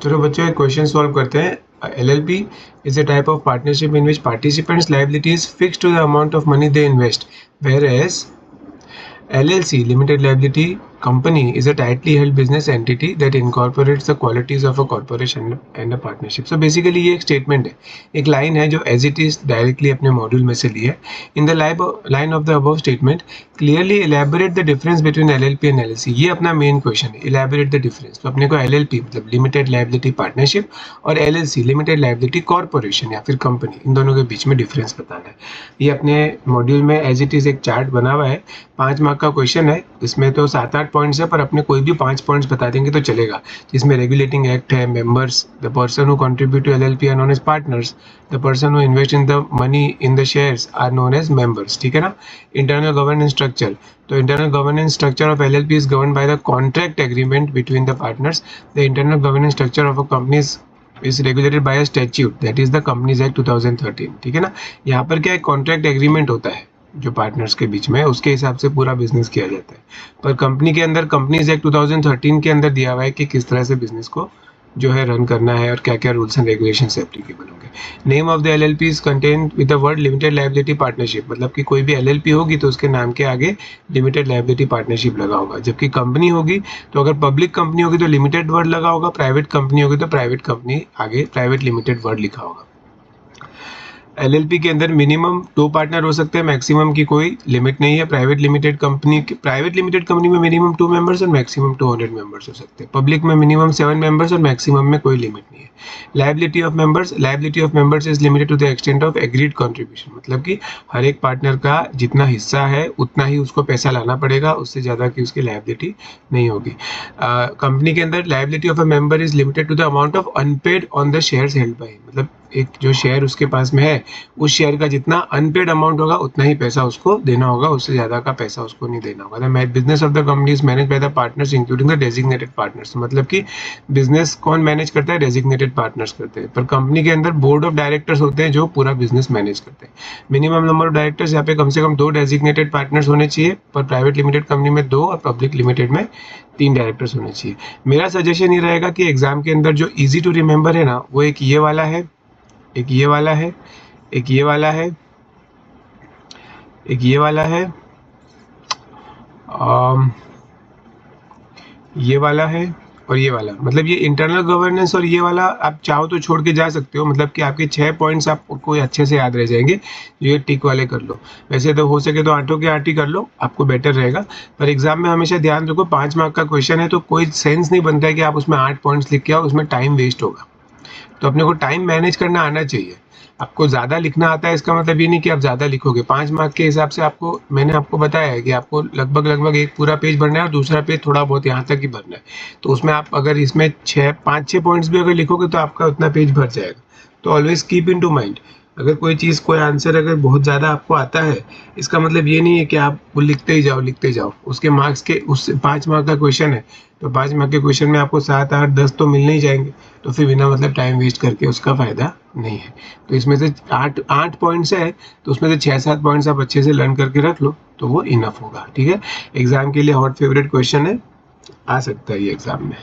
चलो बच्चों एक क्वेश्चन सॉल्व करते हैं। LLP is a type of partnership in which participants' liability is fixed to the amount of money they invest, whereas LLC limited liability company is a tightly held business entity that incorporates the qualities of a corporation and a partnership. So basically ये एक statement है, एक line है जो as it is directly अपने module में से ली है। In the line of the above statement clearly elaborate the difference between LLP and LLC। ये अपना मेन क्वेश्चन है, इलेबोरेट द डिफरेंस। तो अपने को LLP मतलब लिमिटेड लायबिलिटी पार्टनरशिप और LLC लिमिटेड लायबिलिटी कॉर्पोरेशन या फिर कंपनी, इन दोनों के बीच में डिफरेंस बताना है। ये अपने मॉड्यूल में एज इट इज एक चार्ट बना हुआ है, 5 मार्क का क्वेश्चन है। इसमें तो 7-8 पॉइंट्स है, पर अपने कोई भी 5 पॉइंट्स बता देंगे तो चलेगा। जिसमें रेगुलेटिंग एक्ट है, members, the person who contribute to LLP are known as partners, the person who invest in the money in the shares are known as members, ठीक है ना। इंटरनल गवर्नेंस स्ट्रक्चर, तो internal governance structure of LLP is govern by the contract agreement between the partners. The internal governance structure of a company is regulated by a statute that is the Companies Act 2013, ठीक है ना। यहाँ पर क्या है, contract agreement होता है जो पार्टनर्स के बीच में, उसके हिसाब से पूरा बिजनेस किया जाता है। पर कंपनी के अंदर कंपनीज एक्ट 2013 के अंदर दिया हुआ है कि किस तरह से बिजनेस को जो है रन करना है और क्या क्या रूल्स एंड रेगुलेशन एप्लीकेबल होंगे। Name of the LLP is contained with the word limited liability partnership, मतलब कि कोई भी LLP होगी तो उसके नाम के आगे लिमिटेड लायबिलिटी पार्टनरशिप लगा होगा। जबकि कंपनी होगी तो अगर पब्लिक कंपनी होगी तो लिमिटेड वर्ड लगा होगा, प्राइवेट कंपनी होगी तो प्राइवेट कंपनी आगे प्राइवेट लिमिटेड वर्ड लिखा होगा। LLP के अंदर मिनिमम 2 पार्टनर हो सकते हैं, मैक्सिमम की कोई लिमिट नहीं है। प्राइवेट लिमिटेड कंपनी में मिनिमम 2 मेंबर्स और मैक्सिमम 200 मेंबर्स हो सकते हैं। पब्लिक में मिनिमम 7 मेंबर्स और मैक्सिमम में कोई लिमिट नहीं है। Liability of members is limited to the extent of agreed contribution, मतलब कि हर एक पार्टनर का जितना हिस्सा है उतना ही उसको पैसा लाना पड़ेगा, उससे ज़्यादा की उसकी लायबिलिटी नहीं होगी। कंपनी के अंदर liability of a member is limited to the amount of unpaid on the shares held by, मतलब एक जो शेयर उसके पास में है उस शेयर का जितना अनपेड अमाउंट होगा उतना ही पैसा उसको देना होगा, उससे ज़्यादा का पैसा उसको नहीं देना होगा। The business of the company is manage by the partners including the designated partners, मतलब कि बिजनेस कौन मैनेज करता है, डेजिग्नेटेड पार्टनर्स करते हैं। पर कंपनी के अंदर बोर्ड ऑफ डायरेक्टर्स होते हैं जो पूरा बिजनेस मैनेज करते हैं। मिनिमम नंबर ऑफ डायरेक्टर्स यहाँ पे कम से कम 2 डेजिग्नेटेड पार्टनर्स होने चाहिए, पर प्राइवेट लिमिटेड कंपनी में 2 और पब्लिक लिमिटेड में 3 डायरेक्टर्स होने चाहिए। मेरा सजेशन ये रहेगा कि एग्जाम के अंदर जो ईजी टू रिमेंबर है ना, वो एक ये वाला है, एक ये वाला है, एक ये वाला है, एक ये वाला है, ये वाला है और ये वाला। मतलब ये इंटरनल गवर्नेंस और ये वाला आप चाहो तो छोड़ के जा सकते हो, मतलब कि आपके 6 पॉइंट्स आपको अच्छे से याद रह जाएंगे। ये टिक वाले कर लो, वैसे तो हो सके तो 8 के 8 ही कर लो, आपको बेटर रहेगा। पर एग्जाम में हमेशा ध्यान रखो 5 मार्क का क्वेश्चन है तो कोई सेंस नहीं बनता है कि आप उसमें 8 पॉइंट्स लिख के आओ, उसमें टाइम वेस्ट होगा। तो अपने को टाइम मैनेज करना आना चाहिए। आपको ज़्यादा लिखना आता है इसका मतलब ये नहीं कि आप ज़्यादा लिखोगे। 5 मार्क के हिसाब से आपको मैंने आपको बताया है कि आपको लगभग एक पूरा पेज भरना है और दूसरा पेज थोड़ा बहुत यहाँ तक ही भरना है। तो उसमें आप अगर इसमें 5-6 पॉइंट्स भी अगर लिखोगे तो आपका उतना पेज भर जाएगा। तो always keep in to mind, अगर कोई आंसर अगर बहुत ज़्यादा आपको आता है इसका मतलब ये नहीं है कि आप वो लिखते ही जाओ। उसके मार्क्स के उस 5 मार्क का क्वेश्चन है तो 5 मार्क के क्वेश्चन में आपको 7, 8, 10 तो मिलने ही जाएंगे। तो फिर बिना मतलब टाइम वेस्ट करके उसका फ़ायदा नहीं है। तो इसमें से 8 पॉइंट्स है तो उसमें से 6-7 पॉइंट्स आप अच्छे से लर्न करके रख लो तो वो इनफ होगा, ठीक है। एग्जाम के लिए हॉट फेवरेट क्वेश्चन है, आ सकता है ये एग्जाम में।